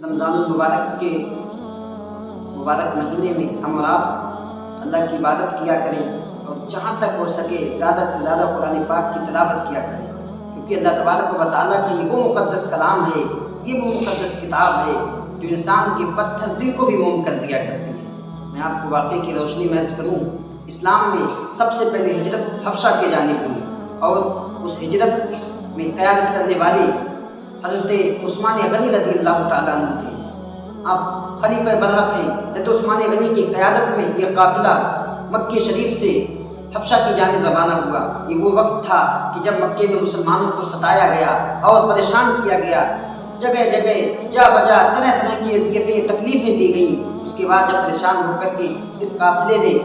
رمضان المبارک کے مبارک مہینے میں ہم اور آپ اللہ کی عبادت کیا کریں اور جہاں تک ہو سکے زیادہ سے زیادہ قرآن پاک کی تلاوت کیا کریں، کیونکہ اللہ تبارک و تعالیٰ کا یہ وہ مقدس کلام ہے، یہ وہ مقدس کتاب ہے جو انسان کے پتھر دل کو بھی موم کر دیا کرتی ہے۔ میں آپ کو واقعے کی روشنی میں عرض کروں، اسلام میں سب سے پہلے ہجرت حبشہ کی جانب ہوئی اور اس ہجرت میں قیادت کرنے والے حضرت عثمان غنی رضی اللہ تعالیٰ عنہ تھے۔ اب خلیفہ برحق ہیں حضرت عثمان غنی کی قیادت میں یہ قافلہ مکہ شریف سے حبشہ کی جانب روانہ ہوا۔ یہ وہ وقت تھا کہ جب مکے میں مسلمانوں کو ستایا گیا اور پریشان کیا گیا، جگہ جگہ جا بجا طرح طرح کی اذیتیں تکلیفیں دی گئیں۔ اس کے بعد جب پریشان ہو کر کے اس قافلے نے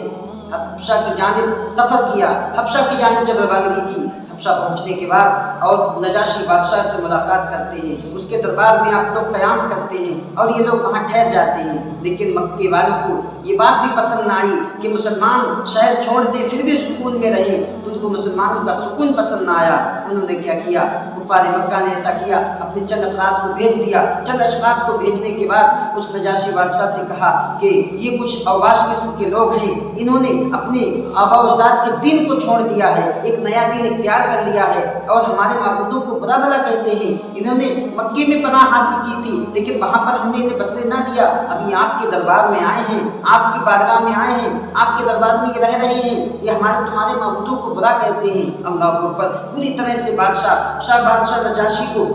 حبشہ کی جانب سفر کیا، حبشہ کی جانب جب روانگی کی، حبشہ پہنچنے کے بعد اور نجاشی بادشاہ سے ملاقات کرتے ہیں، اس کے دربار میں آپ لوگ قیام کرتے ہیں اور یہ لوگ وہاں ٹھہر جاتے ہیں۔ لیکن مکے والوں کو یہ بات بھی پسند نہ آئی کہ مسلمان شہر چھوڑ دے پھر بھی سکون میں رہے، ان کو مسلمانوں کا سکون پسند نہ آیا۔ انہوں نے کیا کیا؟ کفار مکہ نے ایسا کیا، اپنے چند افراد کو بھیج دیا۔ چند اشخاص کو بھیجنے کے بعد اس نجاشی بادشاہ سے کہا کہ یہ کچھ اوباش قسم کے لوگ ہیں، انہوں نے اپنے آبا و اجداد کے دین کو چھوڑ دیا ہے، ایک نیا دین اختیار کر لیا ہے اور ہمارے معبودوں کو برا بھلا کہتے ہیں۔ انہوں نے مکے میں پناہ حاصل کی تھی لیکن وہاں پر ہم نے انہیں بسنے نہ دیا، ابھی آپ کے دربار میں آئے ہیں، آپ کی بارگاہ میں آئے ہیں، آپ کے دربار میں یہ رہ رہے ہیں، یہ ہمارے تمہارے معبودوں کو برا کہتے ہیں۔ اللہ اکبر! پوری طرح سے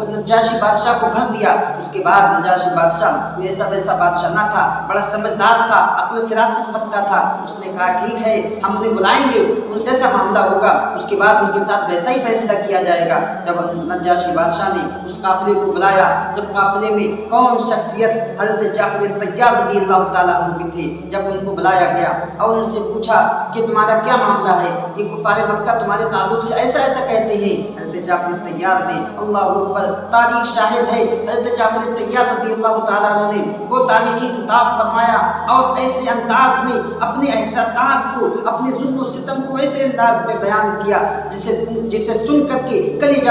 نجاشی بادشاہ کو بھر دیا۔ اس کے بعد نجاشی بادشاہ کوئی ایسا ویسا بادشاہ نہ تھا، بڑا سمجھدار تھا، عقل و فراست رکھتا تھا۔ اس نے کہا ٹھیک ہے، ہم انہیں بلائیں گے، ان سے ایسا معاملہ ہوگا، اس کے بعد ان کے ساتھ ویسا ہی فیصلہ کیا جائے گا۔ جب نجاشی بادشاہ نے اس قافلے کو بلایا، جب قافلے میں کون شخصیت حضرت جعفر طیار رضی اللہ تعالیٰ عنہ بھی تھے، جب ان کو بلایا گیا اور ان سے پوچھا کہ تمہارا کیا معاملہ ہے، یہ کفار مکہ تمہارے تعلق سے ایسا ایسا کہتے ہیں۔ حضرت جعفر طیار نے، اللہ اکبر، تاریخ شاہد ہے، حضرت جعفر طیار رضی اللہ تعالیٰ عنہ نے وہ تاریخی خطاب فرمایا اور ایسے انداز میں اپنے احساسات کو، اپنے ظلم و ستم کو ایسے انداز میں بیان کیا جسے سن کر کے کلیجہ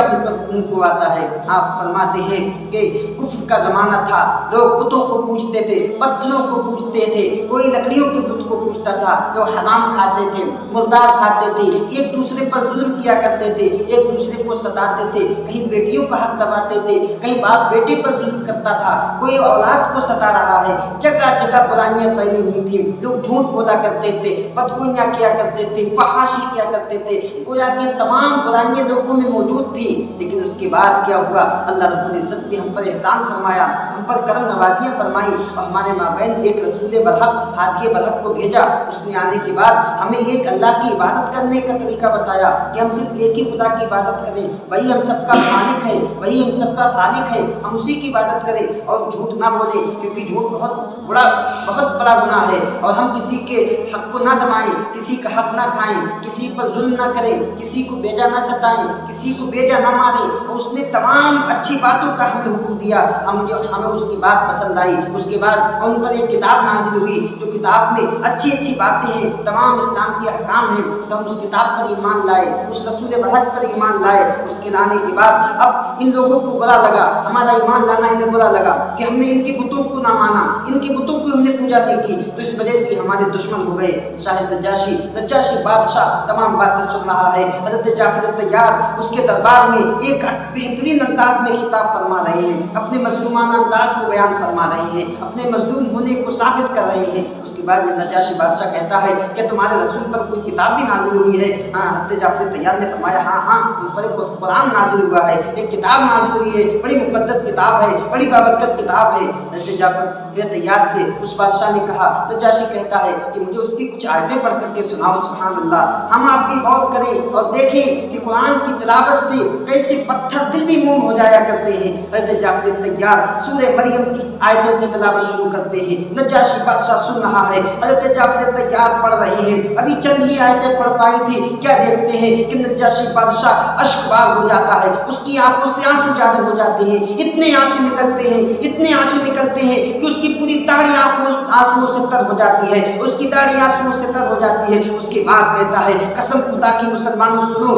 منہ کو آتا ہے۔ آپ فرماتے ہیں کہ کفر کا زمانہ تھا، لوگ بتوں کو پوجتے تھے، پتھروں کو پوجتے تھے، کوئی لکڑیوں کے بت کو پوجتا تھا، لوگ حرام کھاتے تھے، مردار کھاتے تھے، ایک دوسرے پر ظلم کیا کرتے تھے، ایک دوسرے کو ستاتے تھے، کہیں بیٹیوں کا حق دباتے تھے، کہیں باپ بیٹے پر ظلم کرتا تھا، کوئی اولاد کو ستا رہا ہے، جگہ جگہ برائیاں پھیلی ہوئی تھیں، لوگ جھوٹ بولا کرتے تھے، بدگوئیاں کیا کرتے تھے، فحاشی کیا کرتے تھے، گویا کہ تمام برائیاں لوگوں میں موجود تھی۔ لیکن اس کے بعد کیا ہوا؟ اللہ رب العزت نے ہم پر احسان فرمایا، ہم پر کرم نوازیاں فرمائی اور ہمارے مابین ایک رسول برحق، ہادی برحق کو بھیجا۔ اس نے آنے کے بعد ہمیں ایک اللہ کی عبادت کرنے کا طریقہ بتایا کہ ہم صرف ایک ہی خدا کی عبادت کریں، وہی ہم سب کا مالک ہے، وہی ہم سب کا خالق ہے، ہم اسی کی عبادت کریں اور جھوٹ نہ بولیں، کیونکہ جھوٹ بہت بڑا گناہ ہے، اور ہم کسی کے حق کو نہ دبائیں، کسی کا حق نہ کھائیں، کسی پر ظلم نہ کریں، کسی کو بیجا نہ ستائیں، کسی کو بیجا نہ ماریں۔ اور اس نے تمام اچھی باتوں کا ہمیں حکم دیا، ہمیں اس کی بات پسند آئی۔ اس کے بعد ان پر ایک کتاب نازل ہوئی، جو کتاب میں اچھی اچھی باتیں ہیں، تمام اسلام کے احکام ہیں، تو ہم اس کتاب پر ایمان لائے، اس رسول برحق پر ایمان لائے۔ اس کے لانے کے بعد اب ان لوگوں کو برا لگا، ہمارا ایمان لانا انہیں برا لگا کہ ہم نے ان کے بتوں کو نہ مانا، ان کے بتوں کو ہم نے پوجا نہیں کی، تو اس وجہ سے ہمارے دشمن ہو گئے۔ شاہد نجاشی بادشاہ تمام باتیں سن رہا ہے، حضرت جعفر طیار اس کے دربار میں ایک بہترین انداز میں خطاب فرما رہے ہیں، اپنے مظلومانہ انداز کو بیان فرما رہے ہیں، اپنے مظلوم ہونے کو ثابت کر رہے ہیں۔ اس کے بعد نجاشی بادشاہ کہتا ہے کہ تمہارے رسول پر کوئی کتاب بھی نازل ہوئی ہے؟ ہاں، حضرت جعفر طیار نے فرمایا ہاں ان پر ایک قرآن نازل ہوا ہے، ایک کتاب نازل ہوئی ہے، بڑی مقدس کتاب ہے، بڑی بابرکت کتاب ہے۔ حضرت جعفر طیار سے اس بادشاہ نے کہا، نجاشی کہتا ہے کہ مجھے اس کی کچھ آیتیں پڑھ کر کے سناؤ۔ سبحان اللہ! ہم آپ بھی غور کریں اور دیکھیں کہ قرآن کی تلاوت سے کیسے پتھر دل بھی موم ہو جایا کرتے ہیں۔ حضرت جعفر طیار سورہ مریم کی آیتوں کی تلاوت شروع کرتے ہیں، نجاشی بادشاہ سن رہا ہے، حضرت جعفر طیار پڑھ رہے ہیں، ابھی چند ہی آیتیں پڑھ پائی تھی، کیا دیکھتے ہیں کہ نجاشی بادشاہ اشکبار ہو جاتا ہے، اس کی آنکھوں سے آنسو جاری ہو جاتے ہیں، اتنے آنسو نکلتے ہیں، اتنے آنسو نکلتے ہیں کہ اس کی پوری داڑھی آنسوؤں سے تر ہو جاتی ہے، اس کی داڑھی آنسوؤں سے تر ہو جاتی ہے۔ اس کے بعد کہتا ہے قسم خدا کی مسلمانوں سنو،